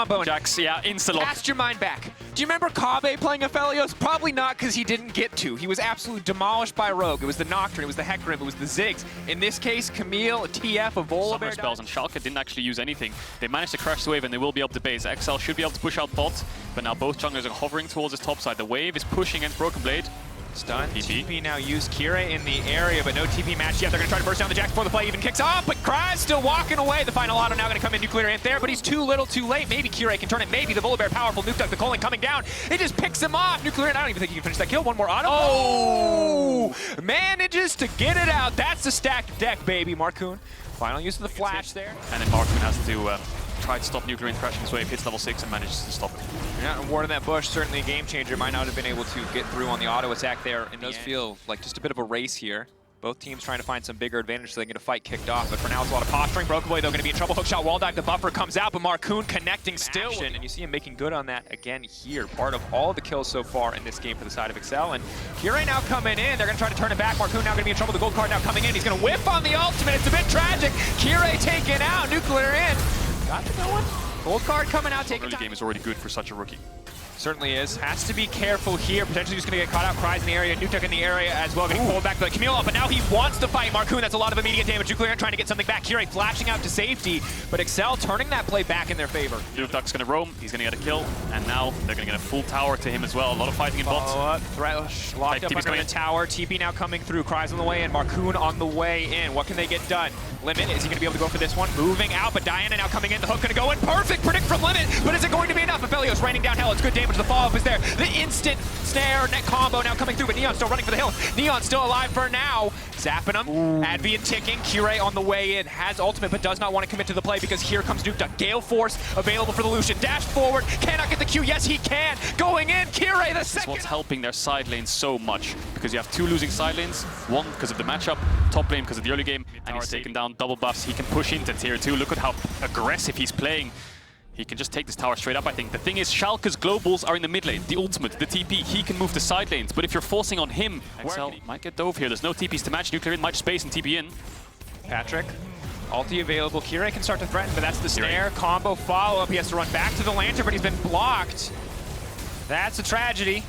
combo. Jax, yeah, insta-lock. Cast your mind back. Do you remember Kaveh playing Aphelios? Probably not, because he didn't get to. He was absolutely demolished by Rogue. It was the Nocturne, it was the Hecarim, it was the Ziggs. In this case, Camille, a TF, a Volibear. Summer spells, and Schalke didn't actually use anything. They managed to crash the wave, and they will be able to base. XL should be able to push out bot, but now both junglers are hovering towards his top side. The wave is pushing against Broken Blade. Stun. TP now used Kira in the area, but no TP match yet. They're going to try to burst down the Jax before the play even kicks off, but Kry's still walking away. The final auto now going to come in. Nuclear Ant there, but he's too little too late. Maybe Kira can turn it. Maybe the Volibear powerful. Nuke the Colin coming down. It just picks him off. Nuclear Ant, I don't even think he can finish that kill. One more auto. Oh! Manages to get it out. That's the stacked deck, baby. Marcoon. Final use of the flash there. And then Marcoon has to try to stop Nuclear Ant crashing his wave, hits level 6 and manages to stop it. Yeah, and Ward in that bush, certainly a game changer. Might not have been able to get through on the auto attack there. It does feel like just a bit of a race here. Both teams trying to find some bigger advantage so they can get a fight kicked off. But for now, it's a lot of posturing. Broken Blade, though, going to be in trouble. Hookshot, wall dive, the buffer comes out, but Marcoon connecting still. And you see him making good on that again here. Part of all the kills so far in this game for the side of Excel. And Kira now coming in. They're going to try to turn it back. Marcoon now going to be in trouble. The gold card now coming in. He's going to whip on the ultimate. It's a bit tragic. Kira taken out. Nuclear in. Got the no one. Gold card coming out, taking time. The game is already good for such a rookie. Certainly is. Has to be careful here. Potentially just going to get caught out. Kry's in the area. Nuke in the area as well. Getting pulled back by Camille. But now he wants to fight Marcoon. That's a lot of immediate damage. Nuclear trying to get something back. Kira flashing out to safety. But Excel turning that play back in their favor. Nuke's going to roam. He's going to get a kill. And now they're going to get a full tower to him as well. A lot of fighting in bot. Thresh locked up under the tower. TP now coming through. Kry's on the way in. Marcoon on the way in. What can they get done? Limit, is he going to be able to go for this one? Moving out, but Diana now coming in. The hook going to go in. Perfect predict from Limit. But is it going to be enough? Aphelios raining down hell. It's good damage. The follow-up is there. The instant snare net combo now coming through, but Neon still running for the hill. Neon still alive for now. Zapping him. Advian ticking. Kira on the way in. Has ultimate, but does not want to commit to the play because here comes Nuke Duck. Gale Force available for the Lucian. Dash forward. Cannot get the Q. Yes, he can. Going in. Kira the second. That's what's helping their side lane so much because you have two losing side lanes. One because of the matchup, top lane because of the early game, and he's taken down double buffs. He can push into tier 2. Look at how aggressive he's playing. He can just take this tower straight up, I think. The thing is, Schalke's globals are in the mid lane, the ultimate, the TP. He can move the side lanes, but if you're forcing on him, XL might get dove here. There's no TPs to match. Nuclear might space and TP in. Patrick, ulti available. Kira can start to threaten, but that's the snare. Combo follow-up. He has to run back to the lantern, but he's been blocked. That's a tragedy.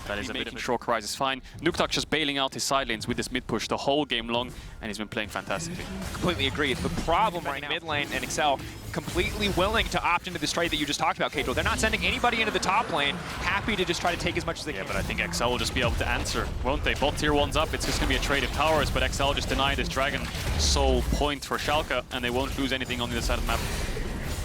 That is a bit of a short Kry's is fine. Nuke just bailing out his side lanes with this mid push the whole game long, and he's been playing fantastically. Completely agree. The problem right now, mid lane and Excel completely willing to opt into this trade that you just talked about, Kato. They're not sending anybody into the top lane. Happy to just try to take as much as they can. Yeah, but I think Excel will just be able to answer, won't they? Bot tier 1's up. It's just going to be a trade of towers, but Excel just denied this Dragon Soul point for Schalke, and they won't lose anything on the other side of the map.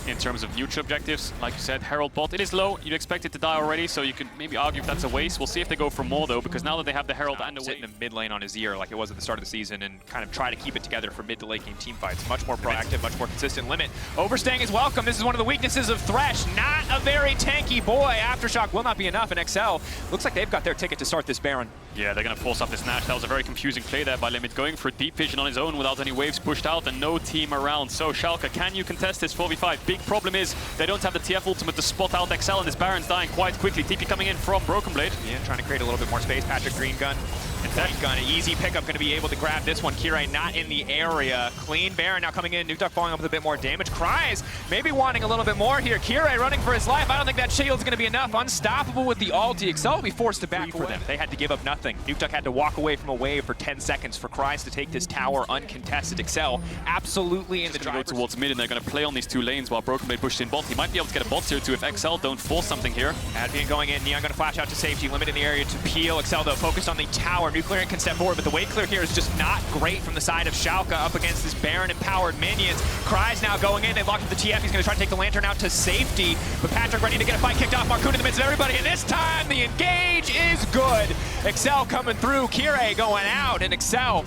In terms of neutral objectives, like you said, Herald bot, it is low. You'd expect it to die already, so you could maybe argue if that's a waste. We'll see if they go for more, though, because now that they have the Herald and the sit in the mid lane on his ear like it was at the start of the season and kind of try to keep it together for mid to late game team fights. Much more proactive, much more consistent. Limit. Overstaying is welcome. This is one of the weaknesses of Thresh. Not a very tanky boy. Aftershock will not be enough, and XL looks like they've got their ticket to start this Baron. Yeah, they're going to force up this Nash. That was a very confusing play there by Limit, going for deep vision on his own without any waves pushed out and no team around. So Schalke, can you contest this 4v5? Big problem is they don't have the TF ultimate to spot out XL, and this Baron's dying quite quickly. TP coming in from Broken Blade. Yeah, trying to create a little bit more space. Patrick Green Gun. White Gun, an easy pickup, going to be able to grab this one. Kira not in the area. Clean Baron now coming in. Nuke Duck falling up with a bit more damage. Kry's maybe wanting a little bit more here. Kira running for his life. I don't think that shield's going to be enough. Unstoppable with the ulti. Excel will be forced to back for them. They had to give up nothing. Nuke Duck had to walk away from a wave for 10 seconds for Kry's to take this tower uncontested. Excel absolutely in the driver's seat. Go towards mid, and they're going to play on these two lanes while Broken Blade pushes in bot. He might be able to get a bot here too if XL don't force something here. Advian going in. Neon going to flash out to safety. Limit in the area to peel. Excel though focused on the tower. Nuclear can step forward, but the wave clear here is just not great from the side of Schalke up against this Baron-empowered minions. Kry's now going in. They've locked up the TF. He's going to try to take the Lantern out to safety, but Patrick ready to get a fight kicked off. Marcoon in the midst of everybody, and this time the engage is good. Excel coming through. Kira going out, and Excel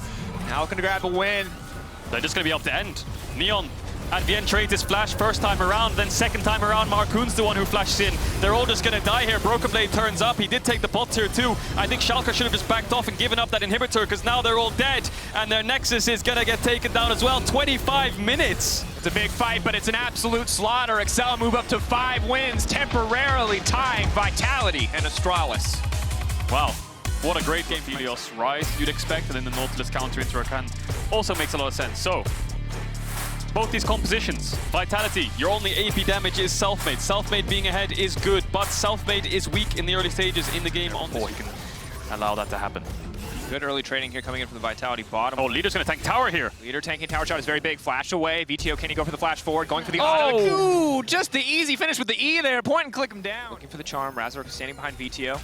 now looking to grab a win. They're just going to be able to end. Neon at the end trades his flash first time around, then second time around Marcoon's the one who flashes in. They're all just gonna die here. Broken Blade turns up. He did take the bot tier 2. I think Schalke should have just backed off and given up that inhibitor, because now they're all dead and their Nexus is gonna get taken down as well. 25 minutes. It's a big fight, but it's an absolute slaughter. Excel move up to 5 wins, temporarily tying Vitality and Astralis. Wow. What a great game. Helios Rise, you'd expect, and then the Nautilus counter into Rakan also makes a lot of sense. So both these compositions. Vitality, your only AP damage is Selfmade. Selfmade being ahead is good, but Selfmade is weak in the early stages in the game. He can allow that to happen. Good early trading here coming in from the Vitality bottom. Oh, Leader's going to tank tower here. Leader tanking tower shot is very big. Flash away. VTO, can he go for the flash forward? Going for the auto. Ooh, just the easy finish with the E there. Point and click him down. Looking for the charm. Razork is standing behind VTO.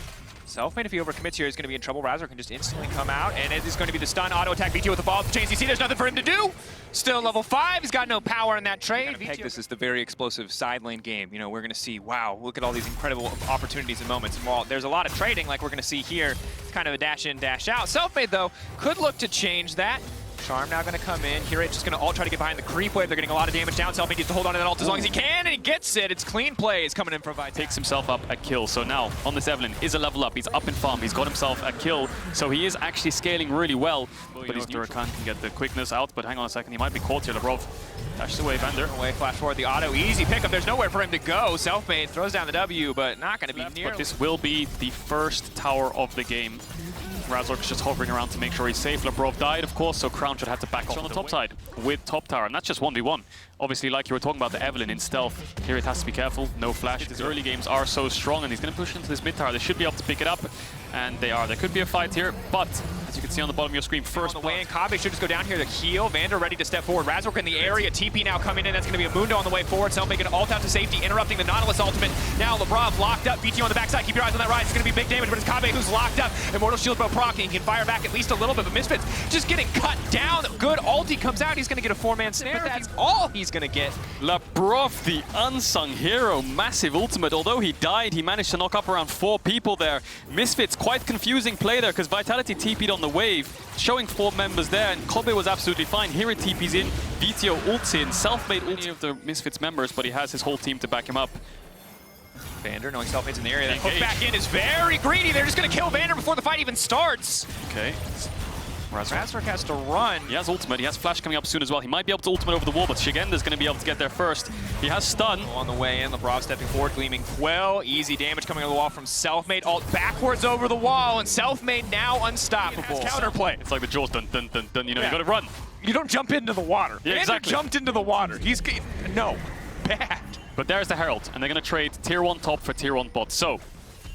Selfmade, if he overcommits here, is going to be in trouble. Razork can just instantly come out, and it is going to be the stun auto attack. VTO with the follow-up chains. You see, there's nothing for him to do. Still level 5. He's got no power in that trade. This is the very explosive side lane game. You know, we're going to see, wow, look at all these incredible opportunities and moments. And while there's a lot of trading, like we're going to see here, it's kind of a dash in, dash out. Selfmade, though, could look to change that. Charm now going to come in. Here, it's just going to all try to get behind the creep wave. They're getting a lot of damage down. Selfmade gets to hold on to that ult as long as he can, and he gets it. It's clean plays coming in from Vitality. Picks himself up a kill. So now, on this Evelyn, is a level up. He's up in farm. He's got himself a kill. So he is actually scaling really well. But his Durakan can get the quickness out. But hang on a second. He might be caught here. Labrov dashes away. Vander. Away, flash forward. The auto. Easy pickup. There's nowhere for him to go. Selfmade throws down the W, but not going to be near. But this will be the first tower of the game. Razork's just hovering around to make sure he's safe. Labrov died, of course, so Crown should have to back off on the top side with top tower, and that's just 1v1. Obviously, like you were talking about, the Evelyn in stealth. Here it has to be careful, no flash. His early games are so strong, and he's going to push into this mid tower. They should be able to pick it up, and they are. There could be a fight here, but as you can see on the bottom of your screen, first on the way in, Kabe should just go down here to heal. Vander ready to step forward. Razork in the area. TP now coming in. That's going to be a Mundo on the way forward. So making an ult out to safety, interrupting the Nautilus ultimate. Now Labrov locked up. BT on the backside. Keep your eyes on that ride. It's going to be big damage, but it's Kabe who's locked up. Immortal Shield Bow proccing. He can fire back at least a little bit, but Misfits just getting cut down. Good ulti comes out. He's going to get a 4-man snare, but that's all he's going to get. Labrov, the unsung hero, massive ultimate. Although he died, he managed to knock up around 4 people there. Misfits, quite confusing play there, because Vitality TP'd on the wave, showing 4 members there, and Kobe was absolutely fine. Here it TP's in, VTO ults in, Selfmade ulti of the Misfits members, but he has his whole team to back him up. Vander, knowing Selfmade's in the area, that hook back in is very greedy. They're just going to kill Vander before the fight even starts. Okay. Razork has to run. He has ultimate. He has flash coming up soon as well. He might be able to ultimate over the wall, but Shigenda's going to be able to get there first. He has stun. On the way in, Labrov stepping forward, gleaming Quell. Easy damage coming on the wall from Selfmade. Ult backwards over the wall, and Selfmade now unstoppable. Counterplay. It's like the Jaws, dun, dun, dun, dun. You know, you got to run. You don't jump into the water. Yeah, exactly. Jumped into the water. He's, no, bad. But there's the Herald, and they're going to trade tier 1 top for tier 1 bot. So,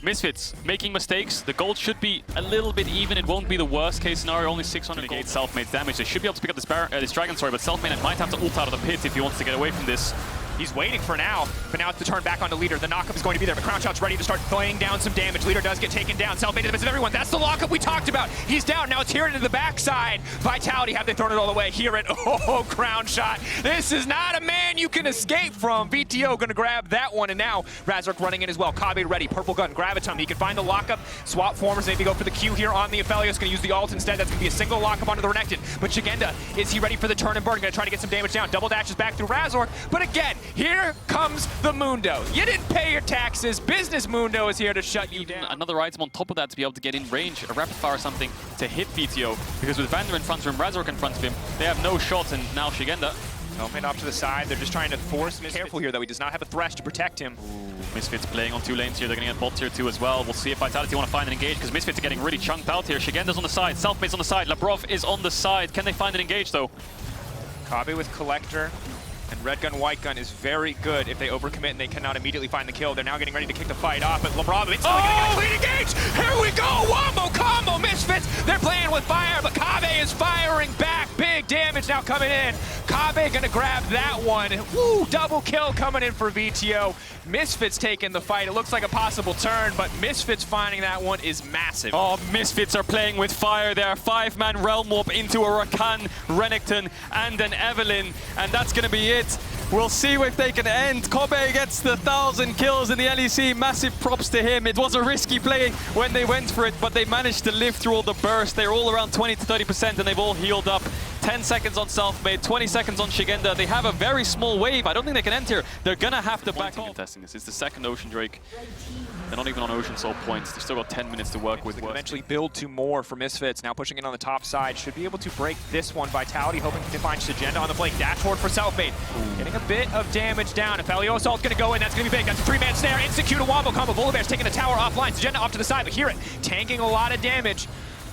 Misfits making mistakes. The gold should be a little bit even. It won't be the worst case scenario. Only 600 negate Selfmade's damage. They should be able to pick up this dragon, but Selfmade might have to ult out of the pit if he wants to get away from this. He's waiting for now, but now it's the turn back onto Leader. The knockup is going to be there, but Crown Shot's ready to start laying down some damage. Leader does get taken down. Selfmade in the midst of everyone. That's the lockup we talked about. He's down. Now it's here into the backside. Vitality, have they thrown it all the way? Here it. Oh, Crown Shot. This is not a man you can escape from. VTO going to grab that one, and now Razork running in as well. Kabe ready. Purple gun. Graviton. He can find the lockup. Swap formers. Maybe go for the Q here on the Aphelios. Going to use the ult instead. That's going to be a single lockup onto the Renekton. But Shigenda, is he ready for the turn and burn? Going to try to get some damage down. Double dashes back through Razork. But again, here comes the Mundo. You didn't pay your taxes. Business Mundo is here to shut you down. Another item on top of that to be able to get in range, a rapid fire or something to hit VTO. Because with Vander in front of him, Razork in front of him, they have no shot, and now Shigenda. Selfmade off to the side. They're just trying to force Misfits. Careful here, though. He does not have a Thresh to protect him. Ooh, Misfits playing on 2 lanes here. They're going to get bot tier 2 as well. We'll see if Vitality want to find an engage, because Misfits are getting really chunked out here. Shigenda's on the side. Selfmade's on the side. Labrov is on the side. Can they find an engage, though? Kabe with Collector. And Red Gun, White Gun is very good if they overcommit and they cannot immediately find the kill. They're now getting ready to kick the fight off, but Labrov instantly going to get a clean engage! Here we go! Wombo combo! Misfits! They're playing with fire, but Kabe is firing back! Big damage now coming in. Kabe going to grab that one. Woo! Double kill coming in for VTO. Misfits taking the fight. It looks like a possible turn, but Misfits finding that one is massive. Oh, Misfits are playing with fire there. 5-man Realm Warp into a Rakan, Renekton, and an Evelyn, and that's going to be it. We'll see if they can end. Kobe gets the 1,000 kills in the LEC. Massive props to him. It was a risky play when they went for it, but they managed to live through all the bursts. They're all around 20 to 30%, and they've all healed up. 10 seconds on Selfmade, 20 seconds on Shigenda. They have a very small wave. I don't think they can end here. They're gonna have to back off. Testing this. It's the second Ocean Drake. They're not even on Ocean Soul points. They've still got 10 minutes to work with. Eventually build 2 more for Misfits. Now pushing in on the top side. Should be able to break this one. Vitality hoping to find Shigenda on the flank. Dash forward for Selfmade. Getting a bit of damage down. Aphelios ult's gonna go in. That's gonna be big. That's a 3-man snare. Execute a wombo combo. Volibear's taking the tower offline. Shigenda off to the side, but hear it. Tanking a lot of damage.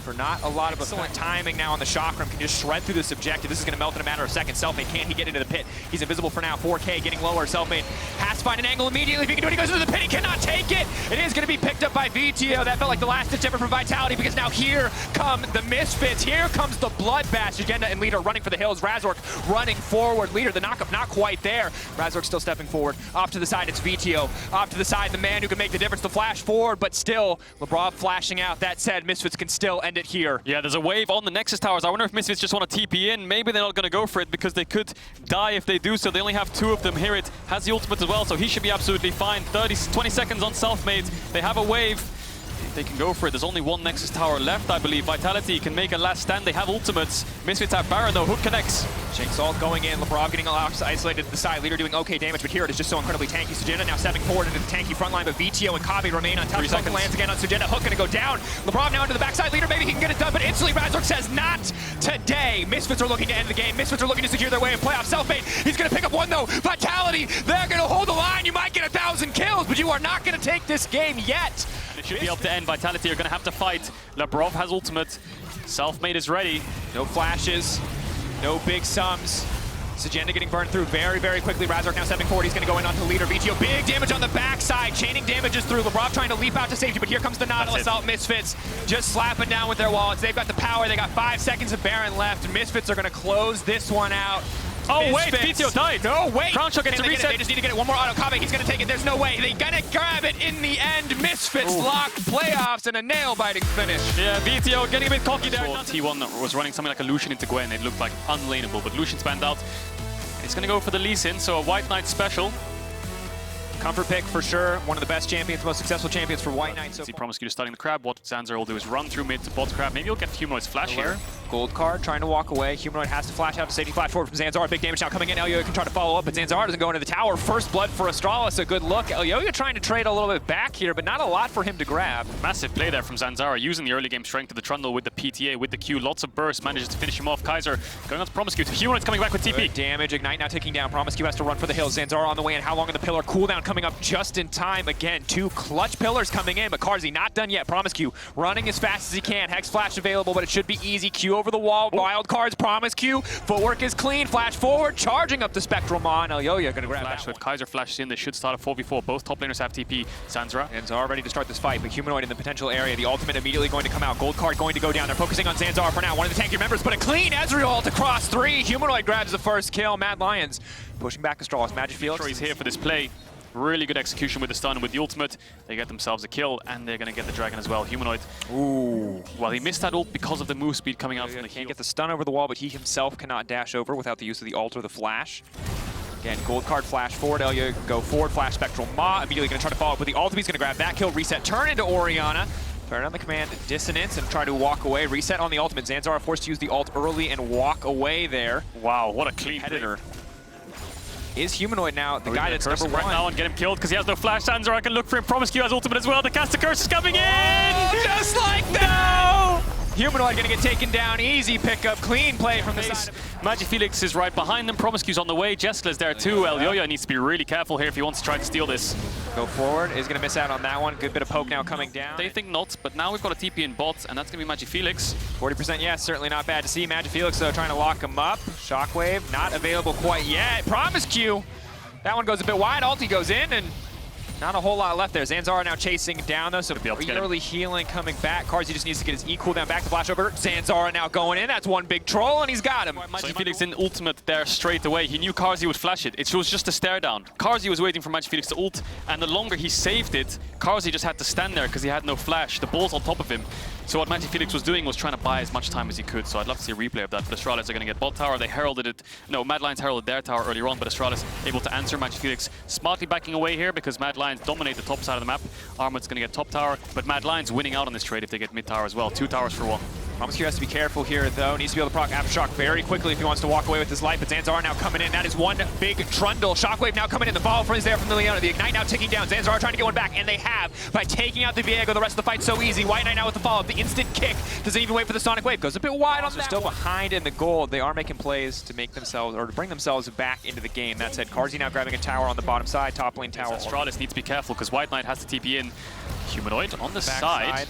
for not a lot of excellent timing now on the chakram. Can just shred through this objective. This is going to melt in a matter of seconds. Selfmade, can he get into the pit? He's invisible for now. 4K getting lower. Selfmade has to find an angle immediately. If he can do it, he goes into the pit. He cannot take it. It is going to be picked up by VTO. That felt like the last ditch ever for Vitality, because now here come the Misfits. Here comes the bloodbath. Agenda and Leader running for the hills. Razork running forward. Leader, the knockup not quite there. Razork still stepping forward. Off to the side, it's VTO. Off to the side, the man who can make the difference, the flash forward, but still, LeBron flashing out. That said, Misfits can still end it here. Yeah, there's a wave on the Nexus towers. I wonder if Misfits just want to TP in. Maybe they're not going to go for it because they could die if they do so. They only have 2 of them. Here it has the ultimate as well, so he should be absolutely fine. 20 seconds on Selfmade. They have a wave. They can go for it. There's only 1 Nexus tower left, I believe. Vitality can make a last stand. They have ultimates. Misfits have Baron, though. Hook connects. Jinx ult going in. LeBron getting isolated to the side. Leader doing okay damage, but here it is just so incredibly tanky. Sujeta now stepping forward into the tanky front line, but VTO and Kabe remain untouched. Hook lands again on Sujeta. Hook gonna go down. LeBron now into the backside. Leader, maybe he can get it done, but instantly Razork says not today. Misfits are looking to end the game. Misfits are looking to secure their way in playoff. Selfmade, he's gonna pick up 1 though. Vitality, they're gonna hold the line. You might get 1,000 kills, but you are not gonna take this game yet. It should be up to end. Vitality are going to have to fight. Labrov has ultimate. Selfmade is ready. No flashes, no big sums. Sagenda getting burned through very, very quickly. Razork now stepping forward. He's going to go in onto Leader. VTO, big damage on the backside. Chaining damages through. Labrov trying to leap out to safety, but here comes the Nautilus out. Misfits just slapping down with their wallets. They've got the power. They got 5 seconds of Baron left. Misfits are going to close this one out. Oh, wait, VTO died. No, wait. Crown Shot gets a reset. They just need to get it. 1 more auto. Kabe, he's going to take it. There's no way. They're going to grab it in the end. Misfits locked playoffs and a nail-biting finish. Yeah, VTO getting a bit cocky there. T1 was running something like a Lucian into Gwen. It looked like unlaneable, but Lucian spanned out. It's going to go for the Lee Sin, so a White Knight special. Comfort pick for sure. One of the best champions, most successful champions for White Knight. So he promised you to starting the crab. What Zanzar will do is run through mid to bot crab. Maybe he'll get Humanoid's flash here. Gold card trying to walk away. Humanoid has to flash out to safety flash forward from Zanzar. Big damage now coming in. Elyoya can try to follow up, but Zanzar doesn't go into the tower. First blood for Astralis. A good look. Elyoya trying to trade a little bit back here, but not a lot for him to grab. Massive play there from Zanzara, using the early game strength of the Trundle with the PTA, with the Q. Lots of bursts, manages to finish him off. Kaiser going on to Promiscue. Humanoid's coming back with TP. Good damage. Ignite now taking down. Promiscue has to run for the hills. Zanzara on the way, and how long on the pillar? Cooldown coming up just in time. Again, 2 clutch pillars coming in, but Carzzy not done yet. Promiscue running as fast as he can. Hex flash available, but it should be easy. Q over the wall. Wild cards. Promiscue. Footwork is clean. Flash forward. Charging up the Spectral Mon. Elyoya going to grab flash. that If Kaiser flashes in, they should start a 4v4. Both top laners have TP. Zanzara. Zanzar ready to start this fight, but Humanoid in the potential area. The ultimate immediately going to come out. Gold card going to go down. They're focusing on Zanzar for now. One of the tankier members, but a clean Ezreal ult across 3. Humanoid grabs the first kill. Mad Lions pushing back Astralis. Magic Felix. Sure, he's here for this play. Really good execution with the stun and with the ultimate. They get themselves a kill, and they're going to get the dragon as well. Humanoid. Ooh. Well, he missed that ult because of the move speed coming out from the Can't get the stun over the wall, but he himself cannot dash over without the use of the ult or the flash. Again, gold card flash forward. Elyoya go forward. Flash Spectral Ma. Immediately going to try to follow up with the ult. He's going to grab that kill. Reset. Turn into Orianna. Turn on the command Dissonance and try to walk away. Reset on the ultimate. Zanzar forced to use the ult early and walk away there. Wow, what a clean Predator. Is Humanoid now the guy that's number 1? Right now and get him killed because he has no flash. Zanzar, I can look for him. Promiscue has ultimate as well. The caster curse is coming in! Just like that! No! Humanoid gonna get taken down. Easy pickup. Clean play from the side. Magic Felix is right behind them. Promiscue's on the way. Jeskler's there too. Elyoya needs to be really careful here if he wants to try to steal this. Go forward. Is gonna miss out on that one. Good bit of poke now coming down. They think not, but now we've got a TP in bot, and that's gonna be Magic Felix. 40% yes, certainly not bad to see. Magic Felix though trying to lock him up. Shockwave not available quite yet. Promiscue. That one goes a bit wide. Ulti goes in, and not a whole lot left there. Zanzar now chasing down though, so early healing coming back. Carzzy just needs to get his E cooldown back to flash over. Zanzara now going in. That's one big troll, and he's got him. Magic Felix in ultimate there straight away. He knew Carzzy would flash it. It was just a stare down. Carzzy was waiting for Magic Felix to ult, and the longer he saved it, Carzzy just had to stand there because he had no flash. The ball's on top of him. So what Magic Felix was doing was trying to buy as much time as he could. So I'd love to see a replay of that. But Astralis are going to get bot tower. They heralded it. No, Mad Lions heralded their tower earlier on, but Astralis able to answer. Magic Felix smartly backing away here because Mad Lions dominate the top side of the map. Armut's going to get top tower, but Mad Lions winning out on this trade if they get mid tower as well. 2 towers for 1. Promiscue has to be careful here, though. Needs to be able to proc Aftershock very quickly if he wants to walk away with his life. But Zanzar now coming in. That is one big Trundle. Shockwave now coming in. The follow from is there from the Leona. The Ignite now ticking down. Zanzar trying to get one back, and they have by taking out the Viego. The rest of the fight so easy. White Knight now with the follow-up. The instant kick doesn't even wait for the Sonic Wave. Goes a bit wide on that. They're still behind in the gold. They are making plays to make themselves, or to bring themselves back into the game. That said, Carzzy now grabbing a tower on the bottom side. Top lane tower. Astralis needs to be careful because White Knight has to TP in. Humanoid on the side.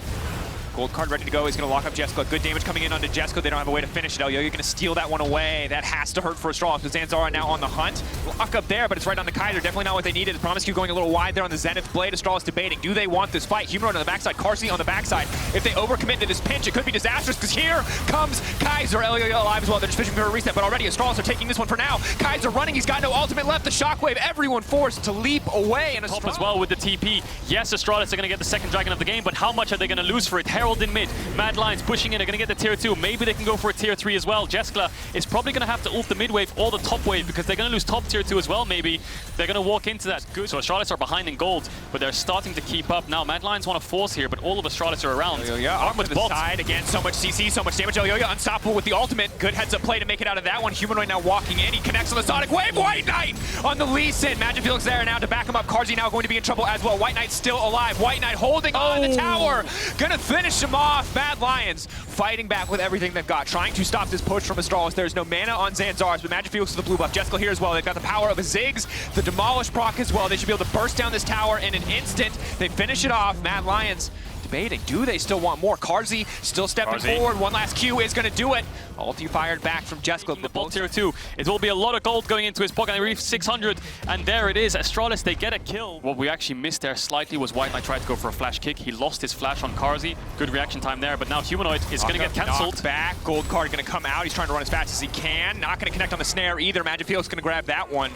Gold card ready to go. He's going to lock up Jessica. Good damage coming in onto Jessica. They don't have a way to finish it. Elyo, you're going to steal that one away. That has to hurt for Astralis. So Zanzara now on the hunt. Lock up there, but it's right on the Kaiser. Definitely not what they needed. Promiscu going a little wide there on the Zenith Blade. Astralis debating. Do they want this fight? Humanoid on the backside. Carsey on the backside. If they overcommit to this pinch, it could be disastrous because here comes Kaiser. Elyo alive as well. They're just fishing for a reset, but already Astralis are taking this one for now. Kaiser running. He's got no ultimate left. The shockwave. Everyone forced to leap away. And Top as well with the TP. Yes, Astralis are going to get the second dragon of the game, but how much are they going to lose for it? Herald in mid. Mad Lions pushing in, they're going to get the tier 2. Maybe they can go for a tier 3 as well. Jeskla is probably going to have to ult the mid wave or the top wave because they're going to lose top tier 2 as well, maybe. They're going to walk into that. Good. So Astralis are behind in gold, but they're starting to keep up. Now, Mad Lions want to force here, but all of Astralis are around. Arm with the side. Again, so much CC, so much damage. Elyoya unstoppable with the ultimate. Good heads-up play to make it out of that one. Humanoid now walking in. He connects on the Sonic Wave. White Knight on the Lee Sin. Magic Felix there now to back him up. Carzzy now going to be in trouble as well. White Knight still alive. White Knight holding on the tower. Gonna finish him off. Mad Lions fighting back with everything they've got, trying to stop this push from Astralis. There's no mana on Zanzar's, but Magic Felix with the blue buff. Jessica here as well. They've got the power of a Ziggs, the Demolish proc as well. They should be able to burst down this tower in an instant. They finish it off. Mad Lions debating. Do they still want more? Carzzy still stepping forward. One last Q is going to do it. Ulti fired back from Jessica. The bolt tier 2. It will be a lot of gold going into his pocket. They reach 600, and there it is. Astralis, they get a kill. What we actually missed there slightly was White Knight tried to go for a flash kick. He lost his flash on Carzzy. Good reaction time there, but now Humanoid is going to get cancelled. Back. Gold card going to come out. He's trying to run as fast as he can. Not going to connect on the snare either. Magic Felix going to grab that one.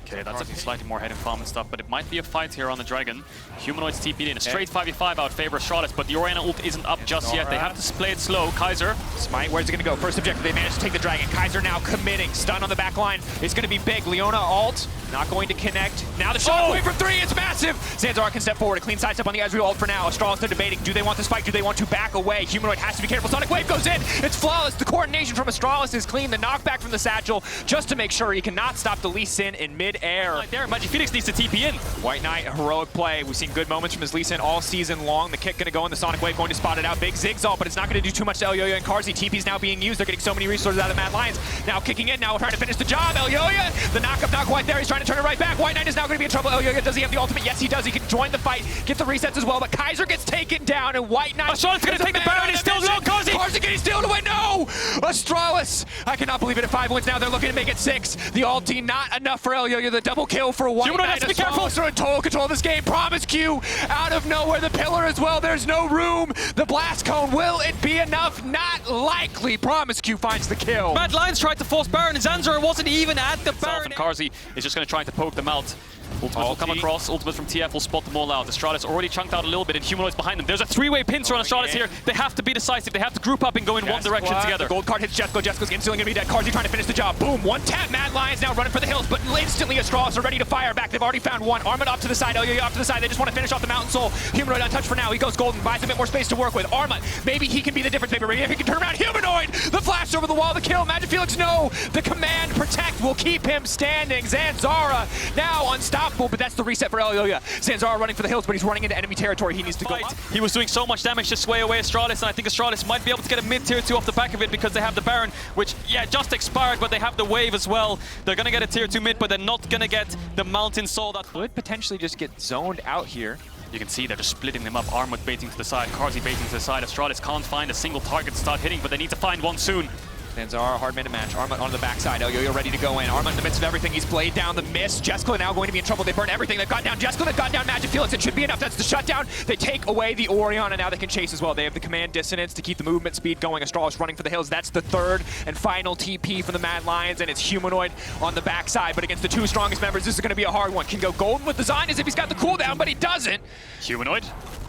Okay, that's a slightly more head and farm and stuff, but it might be a fight here on the Dragon. Humanoids TP'd in. A straight 5v5 out favor Astralis, but the Orianna ult isn't up just yet. They have to play it slow. Kaiser. Smite, where's it going to go? First objective, they managed to take the Dragon. Kaiser now committing. Stun on the back line. It's going to be big. Leona ult. Not going to connect. Now the shockwave from 3. It's massive. Zanzara can step forward. A clean sidestep on the Ezreal ult for now. Astralis, they're debating. Do they want this fight? Do they want to back away? Humanoid has to be careful. Sonic Wave goes in. It's flawless. The coordination from Astralis is clean. The knockback from the satchel just to make sure he cannot stop the Lee Sin in mid-air. Right there, Magic Felix needs to TP in. White Knight, a heroic play. We've seen good moments from his Lee Sin all season long. The kick going to go in. The Sonic Wave going to spot it out. Big Ziggs ult, but it's not going to do too much to Elyoya and Carzzy. TP's now being used. They're getting so many resources out of Mad Lions. Now kicking in. Now trying to finish the job. Elyoya, the knock-up not quite there. He's trying to turn it right back. White Knight is now going to be in trouble. Elyoya, does he have the ultimate? Yes, he does. He can join the fight, get the resets as well, but Kaiser gets taken down, and White Knight... Astralis going to take the Baron. He's still low. Carzzy getting stealed away. No! Astralis! I cannot believe it at 5 wins now. They're looking to make it 6. The ulti not enough for Elyoya. The double kill for White Knight. Be careful. Are in total control of this game. Promiscu out of nowhere. The pillar as well. There's no room. The blast cone. Will it be enough? Not likely. Promiscu finds the kill. Mad Lions tried to force Baron. Zanzara wasn't even at the Baron. Carzzy is just going to try to poke them out. Ultimate will come across. Ultimate from TF will spot them all out. Astralis already chunked out a little bit, and Humanoid's behind them. There's a 3-way pincer on Astralis here. They have to be decisive. They have to group up and go in one direction together. The gold card hits Jessica. Jessica's instantly going to be dead. Carzzy trying to finish the job. Boom. One tap. Mad Lions now running for the hills, but instantly Astralis are ready to fire back. They've already found one. Armament up to the side. Elyoya off to the side. They just want to finish off the Mountain Soul. Humanoid untouched for now. He goes golden. Buys a bit more space to work with. Arma, maybe he can be the difference maker. Maybe if he can turn around. Humanoid! The flash over the wall. The kill. Magic Felix, no. The command protect will keep him standing. Zanzara now unstoppable, but that's the reset for Elyoya. Zanzara running for the hills, but he's running into enemy territory. He needs to go up. He was doing so much damage to sway away Astralis, and I think Astralis might be able to get a mid-tier 2 off the back of it because they have the Baron, which, yeah, just expired, but they have the wave as well. They're going to get a tier 2 mid, but they're not going to get the Mountain Soul that could potentially just get zoned out here. You can see they're just splitting them up. Armut baiting to the side, Carzzy baiting to the side. Astralis can't find a single target to start hitting, but they need to find one soon. Zanzara, hard man to match. Arma on the backside. Elyoya ready to go in. Arma in the midst of everything. He's played down the miss. Jessica now going to be in trouble. They burn everything. They've got down Jessica. They've got down Magic Felix. It should be enough. That's the shutdown. They take away the Orianna. Now they can chase as well. They have the command dissonance to keep the movement speed going. Astralis running for the hills. That's the third and final TP from the Mad Lions, and it's Humanoid on the backside. But against the 2 strongest members, this is going to be a hard one. Can go golden with the Zion as if he's got the cooldown, but he doesn't. Humanoid.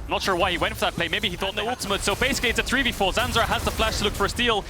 Not sure why he went for that play. Maybe he thought the ultimate. So basically it's a 3v4. Zanzara has the flash to look for a steal,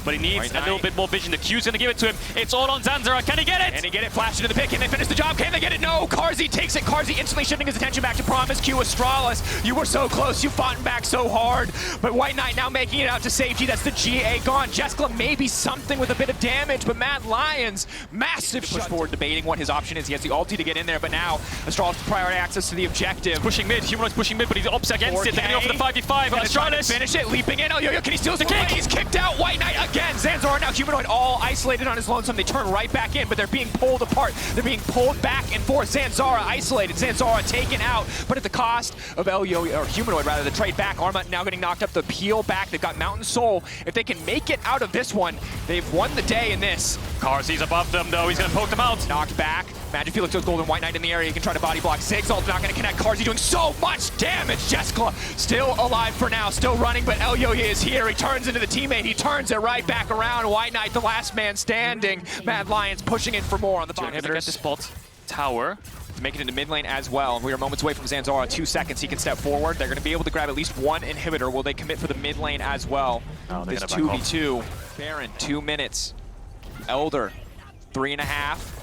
but he needs a little bit more vision. The Q's going to give it to him. It's all on Zanzara. Can he get it? Can he get it? Flash into the pick. Can they finish the job? Can they get it? No. Carzzy takes it. Carzzy instantly shifting his attention back to Promiscu. Astralis, you were so close. You fought back so hard. But White Knight now making it out to safety. That's the GA gone. Jessica maybe something with a bit of damage, but Mad Lions, massive push forward, debating what his option is. He has the ulti to get in there, but now Astralis priority access to the objective. Pushing mid. Humanoid's pushing mid, but he's opts against it. They're going to go for the 5v5. Astralis finish it. Leaping in. Elyoya, can he steal the kick? He's kicked out. White Knight again. Zanzara now humanoid all isolated on his lonesome. They turn right back in, but they're being pulled apart. They're being pulled back and forth. Zanzara isolated. Zanzara taken out, but at the cost of or humanoid rather, the trade back. Arma now getting knocked up, the peel back. They've got Mountain Soul. If they can make it out of this one, they've won the day in this. KazaLoLLC's above them though, he's gonna poke them out. Knocked back. Magic Felix goes Golden White Knight in the area. He can try to body block. Zigzal's not gonna connect. KazaLoLLC doing so much damage. Jessica still alive for now, still running, but Elyoye is here. He turns into the teammate. He turns it right back around. White Knight, the last man standing. Mad Lions pushing in for more on the bottom. Get the spot. Tower. To make it into mid lane as well. We are moments away from Zanzara. 2 seconds. He can step forward. They're going to be able to grab at least one inhibitor. Will they commit for the mid lane as well? Oh, this 2v2. Baron, 2 minutes. Elder, 3.5.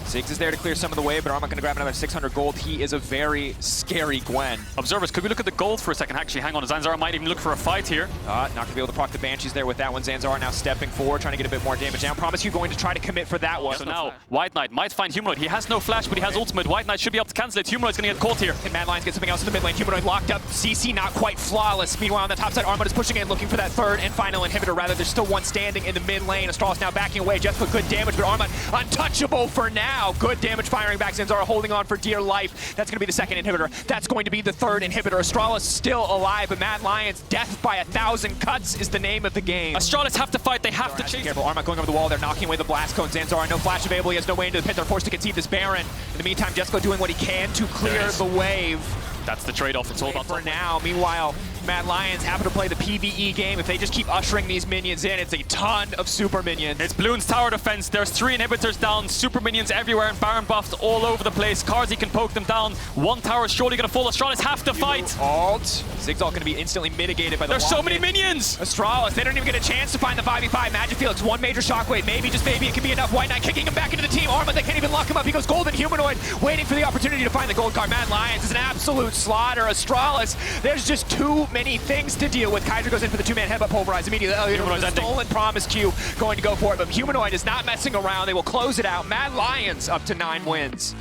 Ziggs is there to clear some of the way, but I'm not going to grab another 600 gold. He is a very scary Gwen. Observers, could we look at the gold for a second? Actually, hang on. Zanzara might even look for a fight here. Not going to be able to proc the Banshees there with that one. Zanzara now stepping forward, trying to get a bit more damage down. Promise you going to try to commit for that one. So now, White Knight might find Humanoid. He has no flash, but he has ultimate. White Knight should be able to cancel it. Humanoid's going to get caught here. And Mad Lions get something else in the mid lane. Humanoid locked up. CC not quite flawless. Meanwhile, on the top side, Armut is pushing in, looking for that third and final inhibitor. Rather, there's still one standing in the mid lane. Astralis now backing away. Just put good damage, but Armut untouchable for now. Good damage firing back. Zanzara holding on for dear life. That's going to be the second inhibitor. That's going to be the third inhibitor. Astralis still alive, but Mad Lions, death by 1,000 cuts is the name of the game. Astralis have to fight. They have to chase. Careful. Armut going over the wall. They're knocking away the blast cone. Zanzara, no flash available. He has no way into the pit. They're forced to concede this Baron. In the meantime, Jessica doing what he can to clear the wave. That's the trade-off. It's all about for now. Meanwhile, Mad Lions happen to play the PvE game. If they just keep ushering these minions in, it's a ton of super minions. It's Bloon's tower defense. There's 3 inhibitors down, super minions everywhere, and Baron buffs all over the place. KazaLoLLC can poke them down. One tower is surely going to fall. Astralis have to fight. Alt. Zigzal going to be instantly mitigated by the There's so many minions. Astralis, they don't even get a chance to find the 5v5. Magic Felix, one major shockwave. Maybe, just maybe, it could be enough. White Knight kicking him back into the team. Arma, they can't even lock him up. He goes Golden Humanoid, waiting for the opportunity to find the gold card. Mad Lions is an absolute slaughter. Astralis, there's just too many things to deal with. Kaiser goes in for the 2-man headbutt, pulverize immediately. The stolen promise Q going to go for it, but Humanoid is not messing around. They will close it out. Mad Lions up to 9 wins.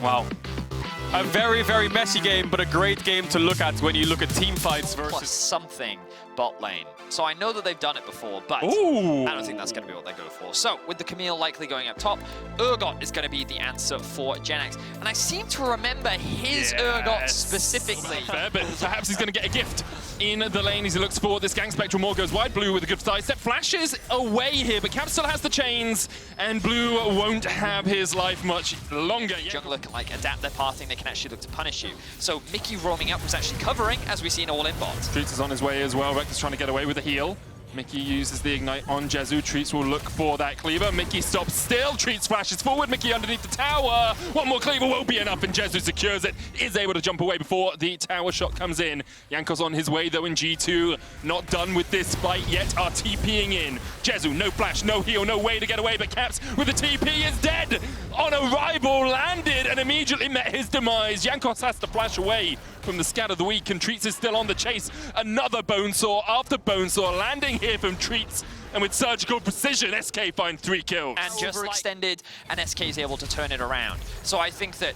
Wow. A very, very messy game, but a great game to look at when you look at team fights versus plus something bot lane. So I know that they've done it before, but Ooh. I don't think that's going to be what they go for. So with the Camille likely going up top, Urgot is going to be the answer for Genex. And I seem to remember his Urgot specifically. Fair, but perhaps he's going to get a gift in the lane as he looks for this Gang Spectral. More goes wide. Blue with a good sidestep. Flashes away here, but Cap still has the chains, and Blue won't have his life much longer. Jungler can like adapt their pathing, they can actually look to punish you. So Mickey roaming up was actually covering, as we see in all-in bot. Treats is on his way as well. Rex is trying to get away with a heal. Mickey uses the Ignite on Jezu. Treats will look for that cleaver. Mickey stops still. Treats flashes forward. Mickey underneath the tower. One more cleaver won't be enough, and Jezu secures it. Is able to jump away before the tower shot comes in. Jankos on his way though in G2. Not done with this fight yet. Are TPing in. Jezu, no flash, no heal, no way to get away, but Caps with the TP is dead. On arrival, landed and immediately met his demise. Jankos has to flash away from the scat of the week, and Treats is still on the chase. Another Bonesaw after Bonesaw landing here from Treats, and with surgical precision, SK find 3 kills. And just overextended, and SK is able to turn it around. So I think that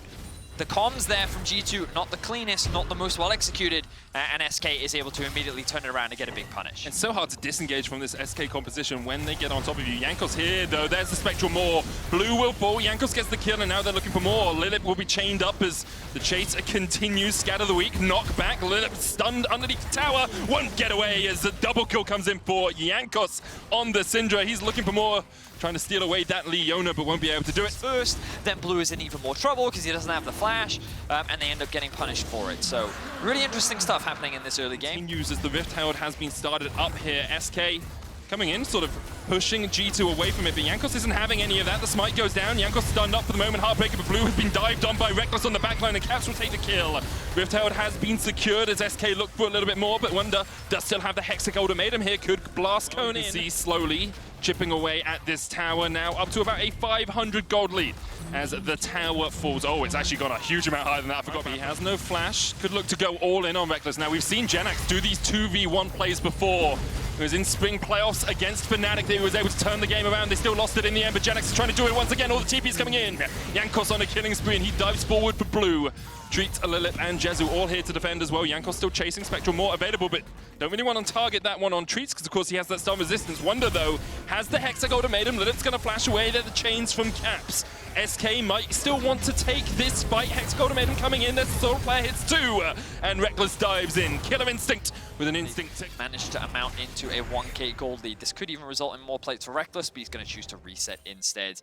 the comms there from G2, not the cleanest, not the most well executed, and SK is able to immediately turn it around and get a big punish. It's so hard to disengage from this SK composition when they get on top of you. Jankos here, though. There's the Spectral Maw. Blue will fall. Jankos gets the kill, and now they're looking for more. Lilip will be chained up as the chase continues. Scatter the weak, knock back. Lilip stunned underneath the tower. Won't get away as the double kill comes in for Jankos on the Syndra. He's looking for more, trying to steal away that Leona, but won't be able to do it. First, then Blue is in even more trouble because he doesn't have the flash, and they end up getting punished for it. So really interesting stuff happening in this early game. Continues as the Rift Herald has been started up here. SK coming in, sort of pushing G2 away from it, but Jankos isn't having any of that. The smite goes down. Jankos stunned up for the moment. Heartbreaker, but Blue has been dived on by Reckless on the backline, and Caps will take the kill. Rift Herald has been secured as SK look for a little bit more, but Wonder does still have the Hexic ultimatum here. Could blast cone in. See slowly chipping away at this tower now, up to about a 500 gold lead as the tower falls. Oh, it's actually gone a huge amount higher than that. I forgot, but he has no flash. Could look to go all in on Reckless. Now, we've seen Genex do these 2v1 plays before. It was in spring playoffs against Fnatic that he was able to turn the game around. They still lost it in the end, but Genex is trying to do it once again. All the TP's coming in. Jankos on a killing spree, and he dives forward for Blue. Treat, Lilith, and Jezu all here to defend as well. Jankos still chasing, Spectral more available, but don't really want to target that one on Treats because, of course, he has that stun resistance. Wonder, though, has the Hexagol to made him. Lilith's going to flash away. They're the chains from Caps. SK might still want to take this fight. Hexagol made him coming in. There's a solo player hits too. And Reckless dives in. Killer Instinct with an instinct. Managed to amount into a 1k gold lead. This could even result in more plates for Reckless, but he's going to choose to reset instead.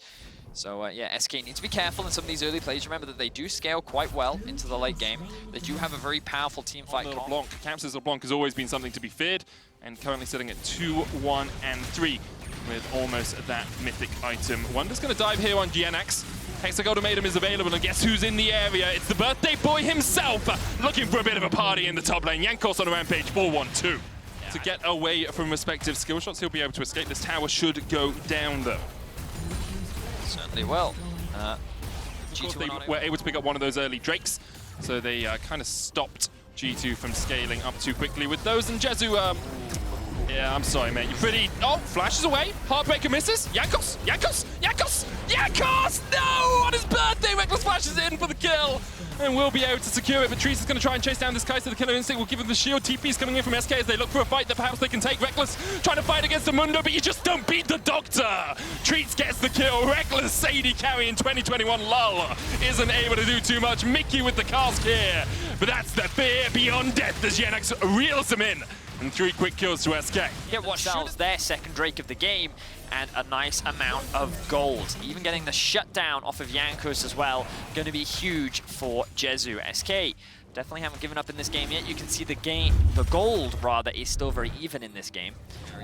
So yeah, SK need to be careful in some of these early plays. Remember that they do scale quite well into the late game. They do have a very powerful team fight. LeBlanc. Caps' LeBlanc has always been something to be feared, and currently sitting at 2, 1, and 3 with almost that mythic item. Wonder's going to dive here on GNX. Hexagoldamatum is available, and guess who's in the area? It's the birthday boy himself, looking for a bit of a party in the top lane. Jankos on a rampage, 4-1-2. To get away from respective skill shots, he'll be able to escape. This tower should go down, though. Certainly will. They were able to pick up one of those early Drakes, so they kind of stopped G2 from scaling up too quickly with those. And Jezu, yeah, I'm sorry, mate. You're pretty... Oh, flashes away. Heartbreaker misses. Jankos! Jankos! Jankos! Jankos! No! On his birthday, Reckless flashes in for the kill. And will be able to secure it, but Trees is going to try and chase down this Kai'Sa. The Killer Instinct will give him the shield. TP's coming in from SK as they look for a fight that perhaps they can take. Reckless trying to fight against the Mundo, but you just don't beat the Doctor. Treats gets the kill. Reckless Sadie carry in 2021. Lull isn't able to do too much. Mickey with the cask here. But that's the fear beyond death as Yenex reels him in. And 3 quick kills to SK. Get what sells their second Drake of the game and a nice amount of gold. Even getting the shutdown off of Jankos as well, going to be huge for Jezu. SK definitely haven't given up in this game yet. You can see the gold rather is still very even in this game.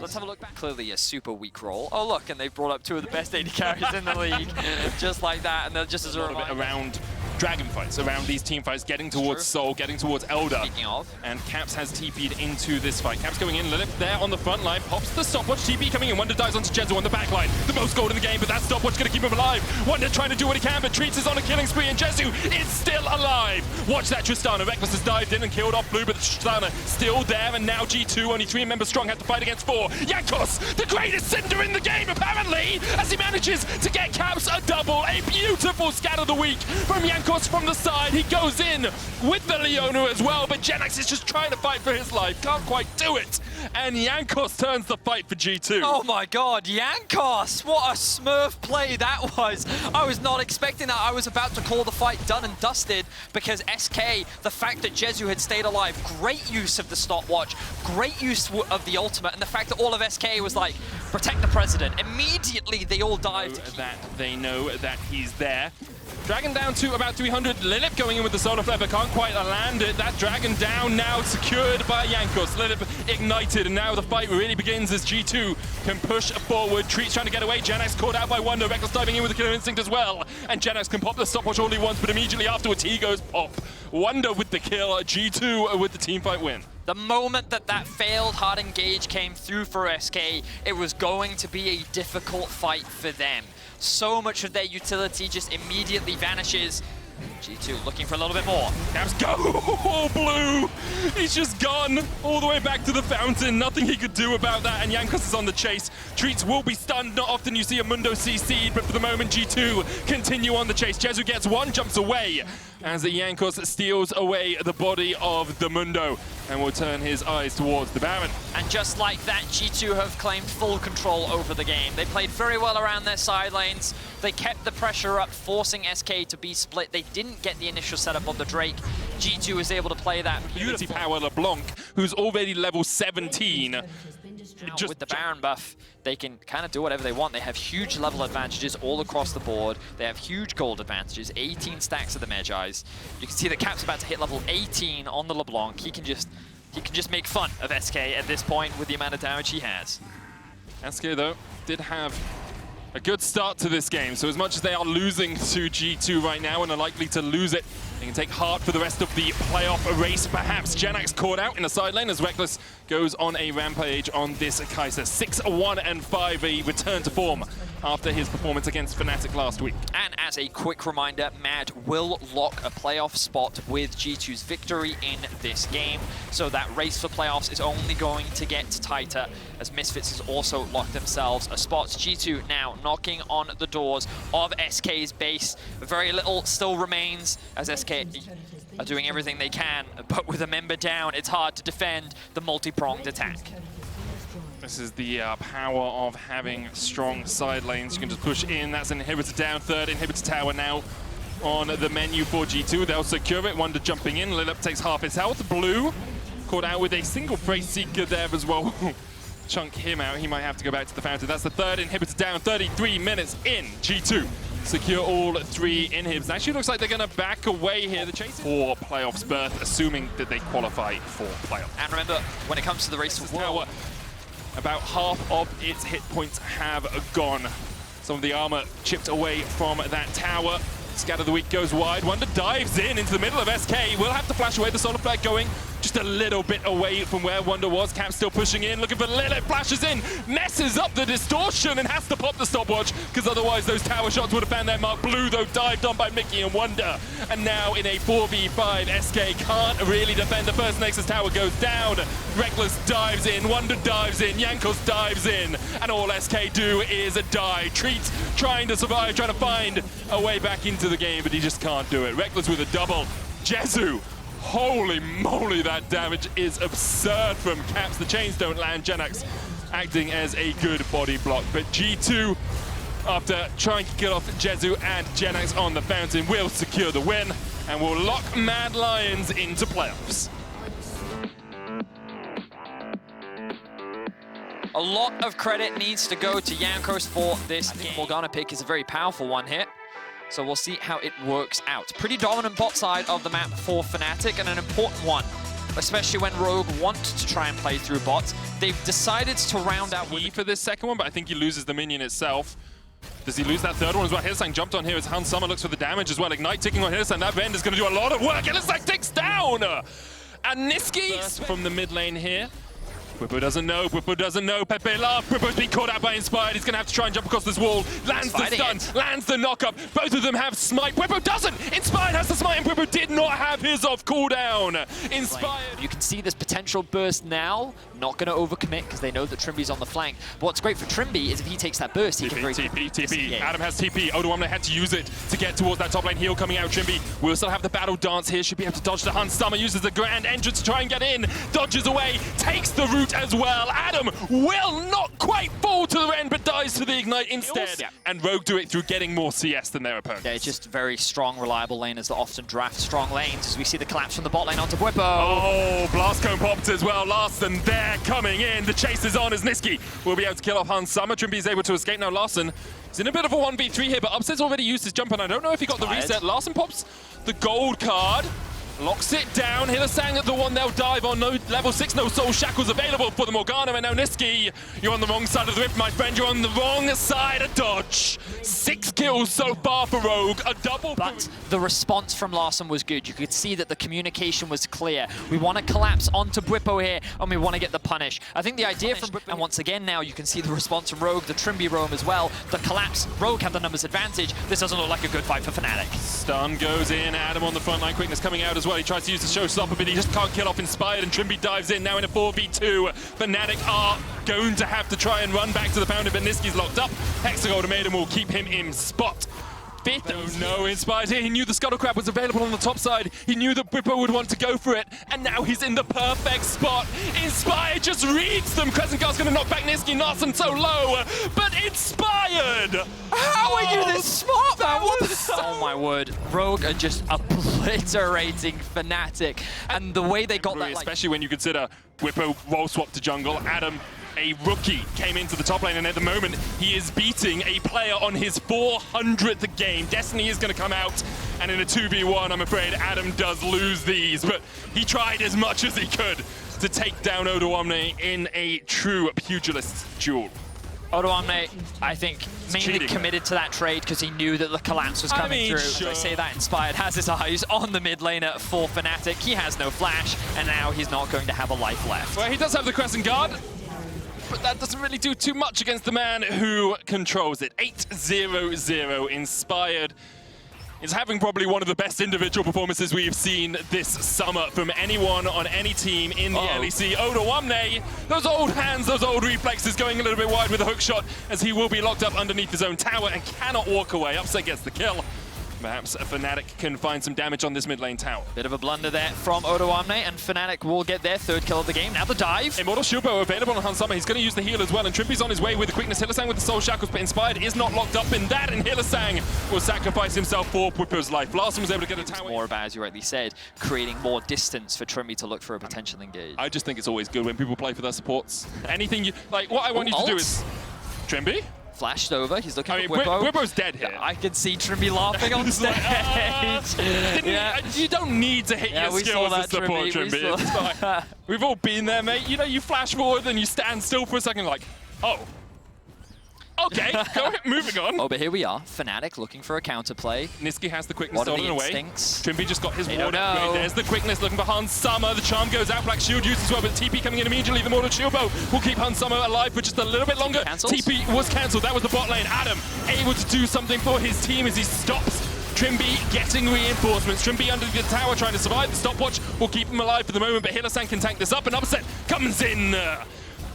Let's have a look back. Clearly a super weak roll. Oh look, and they've brought up 2 of the best AD carries in the league. Just like that, and they're just as a reminder. Around dragon fights, around these team fights, getting towards Soul, getting towards Elder. Speaking of. And Caps has TP'd into this fight. Caps going in, Lilith there on the front line, pops the stopwatch, TP coming in, Wonder dives onto Jezu on the back line. The most gold in the game, but that stopwatch gonna keep him alive. Wonder trying to do what he can, but Treats is on a killing spree, and Jezu is still alive. Watch that Tristana. Reckless has dived in and killed off Blue, but Tristana still there, and now G2, only 3 members strong, have to fight against 4. Jankos, the greatest Cinder in the game, apparently, as he manages to get Caps a double. A beautiful scat of the week from Jankos from the side. He goes in with the Leona as well, but Genex is just trying to fight for his life. Can't quite do it. And Jankos turns the fight for G2. Oh my god, Jankos! What a smurf play that was. I was not expecting that. I was about to call the fight done and dusted because SK, the fact that Jezu had stayed alive, great use of the stopwatch, great use of the ultimate, and the fact that all of SK was like, protect the president. Immediately they all dived. That they know that he's there. Dragon down to about 300. Lilith going in with the solar flare, but can't quite land it. That dragon down now secured by Jankos. Lilith ignited, and now the fight really begins as G2 can push forward. Treats trying to get away. Genex caught out by Wonder. Reckless diving in with the Killer Instinct as well. And Genex can pop the stopwatch all he wants, but immediately afterwards he goes pop. Wonder with the kill. G2 with the teamfight win. The moment that failed hard engage came through for SK, it was going to be a difficult fight for them. So much of their utility just immediately vanishes. G2 looking for a little bit more. Caps go! Oh, Blue! He's just gone all the way back to the fountain. Nothing he could do about that, and Jankos is on the chase. Treats will be stunned. Not often you see a Mundo CC'd, but for the moment, G2 continue on the chase. Jezu gets one, jumps away, as the Jankos steals away the body of the Mundo and will turn his eyes towards the Baron. And just like that, G2 have claimed full control over the game. They played very well around their side lanes. They kept the pressure up, forcing SK to be split. They didn't get the initial setup of the Drake. G2 was able to play that Unity Power LeBlanc, who's already level 17. Just with the Baron buff, they can kind of do whatever they want. They have huge level advantages all across the board. They have huge gold advantages, 18 stacks of the Magi's. You can see that Cap's about to hit level 18 on the LeBlanc. He can just make fun of SK at this point with the amount of damage he has. SK, though, did have a good start to this game, so as much as they are losing to G2 right now and are likely to lose it, they can take heart for the rest of the playoff race, perhaps. Genex caught out in the side lane as Reckless goes on a rampage on this Kai'Sa. 6-1-5, a return to form after his performance against Fnatic last week. And as a quick reminder, Mad will lock a playoff spot with G2's victory in this game. So that race for playoffs is only going to get tighter as Misfits has also locked themselves a spot. G2 now knocking on the doors of SK's base. Very little still remains as SK are doing everything they can, but with a member down, it's hard to defend the multi-pronged attack. This is the power of having strong side lanes. You can just push in. That's an inhibitor down. Third inhibitor tower now on the menu for G2. They'll secure it. Wonder jumping in. Lilip takes half his health. Blue caught out with a single Praise Seeker there as well. Chunk him out. He might have to go back to the fountain. That's the third inhibitor down. 33 minutes in. G2 secure all 3 inhibs. Actually looks like they're going to back away here. The chase for playoffs berth, assuming that they qualify for playoffs. And remember, when it comes to the race for world, about half of its hit points have gone. Some of the armor chipped away from that tower. Scatter the Weak goes wide. Wonder dives in into the middle of SK. Will have to flash away. The Solar Flag going just a little bit away from where Wonder was. Cap still pushing in, looking for Lilith. Flashes in, messes up the distortion and has to pop the stopwatch because otherwise those tower shots would have found their mark. Blue, though, dived on by Mickey and Wonder. And now in a 4v5, SK can't really defend. The first Nexus tower goes down. Reckless dives in, Wonder dives in, Jankos dives in. And all SK do is die. Treat trying to survive, trying to find a way back into the game, but he just can't do it. Reckless with a double. Jezu, holy moly, that damage is absurd from Caps. The chains don't land. Genax acting as a good body block, but G2, after trying to kill off Jezu and Genax on the fountain, will secure the win and will lock Mad Lions into playoffs. a lot of credit needs to go to Jankos for this game. Morgana pick is a very powerful one here. So we'll see how it works out. Pretty dominant bot side of the map for Fnatic, and an important one, especially when Rogue want to try and play through bots. They've decided to round out with for this second one, but I think he loses the minion itself. Does he lose that third one as well? Hillsang jumped on here as Hans Summer looks for the damage as well. Ignite ticking on Hillsang. That bend is going to do a lot of work. Hillsang takes down! And Niski from the mid lane here. Bwipo doesn't know, Bwipo doesn't know. Pepe Love, Bwipo's been caught out by Inspired. He's going to have to try and jump across this wall. Lands the stun, lands the knockup. Both of them have smite. Bwipo doesn't! Inspired has the smite, and Bwipo did not have his off cooldown. Inspired. You can see this potential burst now. Not going to overcommit because they know that Trimby's on the flank. But what's great for Trimby is if he takes that burst, he can very TP. Adam has TP. Odoamne had to use it to get towards that top lane heal coming out. Trimby will still have the battle dance here. Should be able to dodge the Hans Summer. Uses the grand entrance to try and get in. Dodges away. Takes the root as well. Adam will not quite fall to the end, but dies to the ignite instead. Yeah. And Rogue do it through getting more CS than their opponents. They're just very strong, reliable laners that often draft strong lanes. As we see the collapse from the bot lane onto Bwipo. Oh, Blast Cone popped as well. Larson there coming in. The chase is on as Niski will be able to kill off Hans Summer. Trimby is able to escape now. Larson is in a bit of a 1v3 here, but Upset's already used his jump, and I don't know if he got the reset. Larson pops the gold card. Locks it down. Hillsang at the one they'll dive on. No level 6, no soul shackles available for the Morgana. And now Niski, you're on the wrong side of the rift, my friend. You're on the wrong side of dodge. 6 kills so far for Rogue. A double. But the response from Larson was good. You could see that the communication was clear. We want to collapse onto Bwipo here, and we want to get the punish. I think the idea from Bwipo, and once again now you can see the response from Rogue, the Trimby roam as well. The collapse, Rogue have the numbers advantage. This doesn't look like a good fight for Fnatic. Stun goes in. Adam on the front line. Quickness coming out as well. He tries to use the showstopper, but he just can't kill off Inspired, and Trimby dives in now in a 4v2. Fnatic are going to have to try and run back to the fountain, but Niski's locked up. Hexagolden Maiden will keep him in spot. Fifth, oh no, Inspired here. He knew the Scuttle Crab was available on the top side. He knew that Bwipo would want to go for it, and now he's in the perfect spot. Inspired just reads them. Crescent Guard's going to knock back Niski. Narsen so low, but Inspired! How are you this smart, man? What the Oh my word. Rogue are just obliterating Fnatic, and the way they got that, especially when you consider Bwipo roll swap to jungle. Adam, a rookie, came into the top lane, and at the moment he is beating a player on his 400th game. Destiny is going to come out, and in a 2v1 I'm afraid Adam does lose these, but he tried as much as he could to take down Odoamne in a true pugilist duel. Odoamne, I think, mainly committed to that trade because he knew that the collapse was coming through. Sure. As I say that, Inspired has his eyes on the mid laner for Fnatic. He has no flash, and now he's not going to have a life left. Well, he does have the Crescent Guard, but that doesn't really do too much against the man who controls it. 8-0-0. Inspired is having probably one of the best individual performances we've seen this summer from anyone on any team in the LEC. Odoamne, those old hands, those old reflexes, going a little bit wide with a hook shot as he will be locked up underneath his own tower and cannot walk away. Upset gets the kill. Perhaps Fnatic can find some damage on this mid lane tower. Bit of a blunder there from Odoamne, and Fnatic will get their third kill of the game. Now the dive. Immortal Shilbo available on Hansama. He's going to use the heal as well, and Trimby's on his way with the quickness. Hylissang with the Soul Shackles, but Inspired is not locked up in that, and Hylissang will sacrifice himself for Bwipo's life. Larson was able to get a tower. More about, as you rightly said, creating more distance for Trimby to look for a potential engage. I just think it's always good when people play for their supports. Anything you like, what I want you to do is Trimby. Flashed over, he's looking I mean, for Bwipo. Bwipo's dead here. I can see Trimby laughing on stage. You don't need to hit your skills as support, Trimby. It's fine. We've all been there, mate. You know, you flash forward and you stand still for a second like, oh. Okay, go ahead, moving on. Oh, but here we are. Fnatic looking for a counterplay. Niski has the quickness What are stolen the away. instincts? Trimby just got his They ward don't upgrade. know. There's the quickness looking for Hansama. The charm goes out. Black Shield used as well, but TP coming in immediately. The Mortal Shield Bow will keep Hansama alive for just a little bit longer. Cancels? TP was cancelled. That was the bot lane. Adam able to do something for his team as he stops Trimby getting reinforcements. Trimby under the tower trying to survive. The stopwatch will keep him alive for the moment, but Hylissang can tank this up, and Upset comes in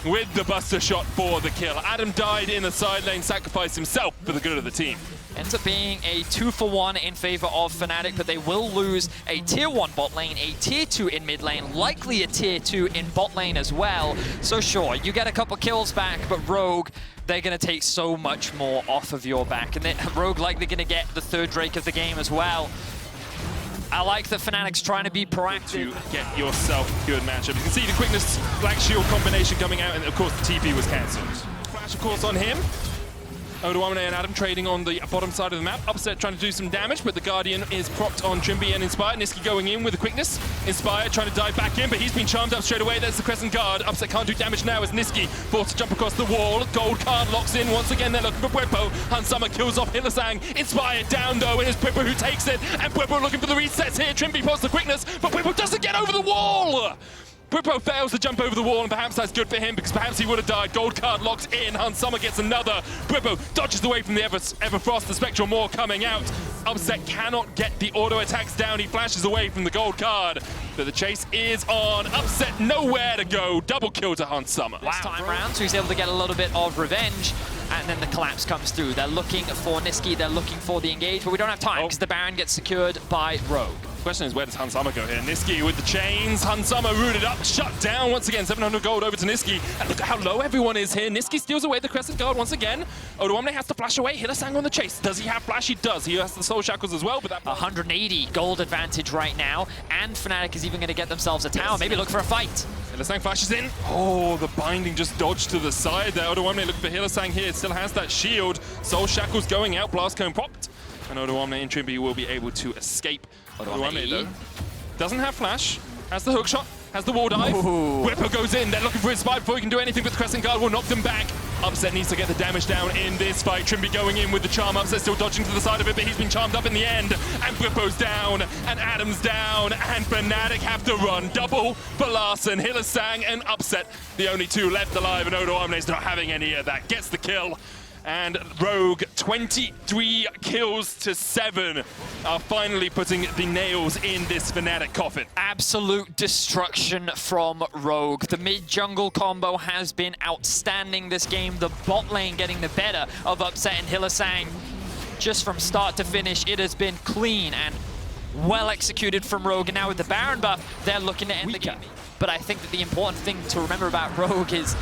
with the buster shot for the kill. Adam died in the side lane, sacrificed himself for the good of the team. Ends up being a 2-for-1 in favor of Fnatic, but they will lose a tier 1 bot lane, a tier 2 in mid lane, likely a tier 2 in bot lane as well. So sure, you get a couple kills back, but Rogue, they're going to take so much more off of your back. And then Rogue likely going to get the third Drake of the game as well. I like that Fnatic's trying to be proactive. To get yourself a good matchup. You can see the quickness Black Shield combination coming out, and of course the TP was cancelled. Flash, of course, on him. Odoamne and Adam trading on the bottom side of the map. Upset trying to do some damage, but the Guardian is propped on Trimby and Inspired. Niski going in with the quickness. Inspired trying to dive back in, but he's been charmed up straight away. There's the Crescent Guard. Upset can't do damage now as Niski forced to jump across the wall. Gold card locks in once again. They're looking for Bwipo. Hansama kills off Hylissang. Inspired down though, and it's Bwipo who takes it. And Bwipo looking for the resets here. Trimby posts the quickness, but Bwipo doesn't get over the wall. Bwipo fails to jump over the wall, and perhaps that's good for him because perhaps he would have died. Gold card locked in. Hansama gets another. Bwipo dodges away from the Everfrost. The Spectral Maw coming out. Upset cannot get the auto attacks down. He flashes away from the gold card, but the chase is on. Upset nowhere to go. Double kill to Hansama. This time round, so he's able to get a little bit of revenge. And then the collapse comes through. They're looking for Niski, they're looking for the engage, but we don't have time because the Baron gets secured by Rogue. The question is, where does Hansama go here? Niski with the chains. Hansama rooted up, shut down once again. 700 gold over to Niski. And look at how low everyone is here. Niski steals away the Crescent Guard once again. Odoamne has to flash away. Hylissang on the chase. Does he have flash? He does. He has the Soul Shackles as well. But that 180 gold advantage right now, and Fnatic is even going to get themselves a tower. Maybe look for a fight. Hylissang flashes in. Oh, the binding just dodged to the side there. Odoamne looking for Hylissang here. It still has that shield. Soul Shackles going out. Blast Cone popped. And Odoamne and Trimby will be able to escape. Odoamne though doesn't have flash, has the hook shot, has the wall dive. Bwipo goes in, they're looking for his spike before he can do anything, but the Crescent Guard will knock them back. Upset needs to get the damage down in this fight. Trimby going in with the charm. Upset still dodging to the side of it, but he's been charmed up in the end. And Bwipo's down, and Adam's down, and Fnatic have to run. Double for Larson, Hylissang, and Upset. The only two left alive, and Odoamne's not having any of that. Gets the kill. And Rogue, 23 kills to 7, are finally putting the nails in this Fnatic coffin. Absolute destruction from Rogue. The mid-jungle combo has been outstanding this game. The bot lane getting the better of Upset and Hylissang. Just from start to finish, it has been clean and well executed from Rogue. And now with the Baron buff, they're looking to end the game. But I think that the important thing to remember about Rogue is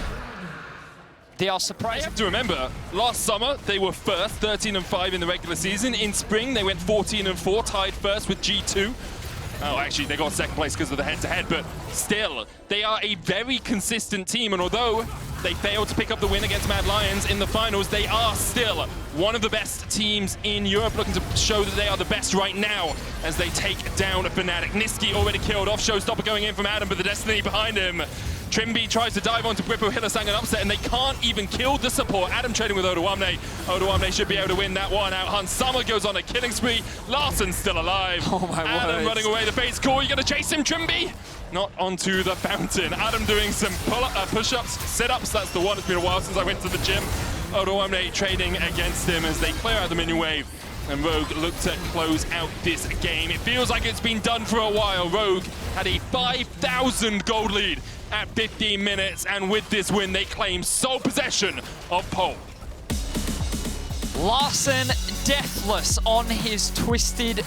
they are surprised. You have to remember, last summer they were first, 13-5 in the regular season. In spring they went 14-4, tied first with G2. Oh, actually they got second place because of the head-to-head, but still, they are a very consistent team, and although they failed to pick up the win against Mad Lions in the finals, they are still one of the best teams in Europe, looking to show that they are the best right now as they take down Fnatic. Niski already killed off, Showstopper going in from Adam, but the Destiny behind him. Trimby tries to dive onto Bwipo, Hylissang, and Upset, and they can't even kill the support. Adam trading with Odoamne. Odoamne should be able to win that one out. Hansama goes on a killing spree. Larson's still alive. Oh my Adam word. running away. The bait's call. You gonna chase him, Trimby? Not onto the fountain. Adam doing some push-ups, sit-ups. That's the one. It's been a while since I went to the gym. Odoamne trading against him as they clear out the minion wave. And Rogue look to close out this game. It feels like it's been done for a while. Rogue had a 5,000 gold lead at 15 minutes, and with this win, they claim sole possession of pole. Larson deathless on his twisted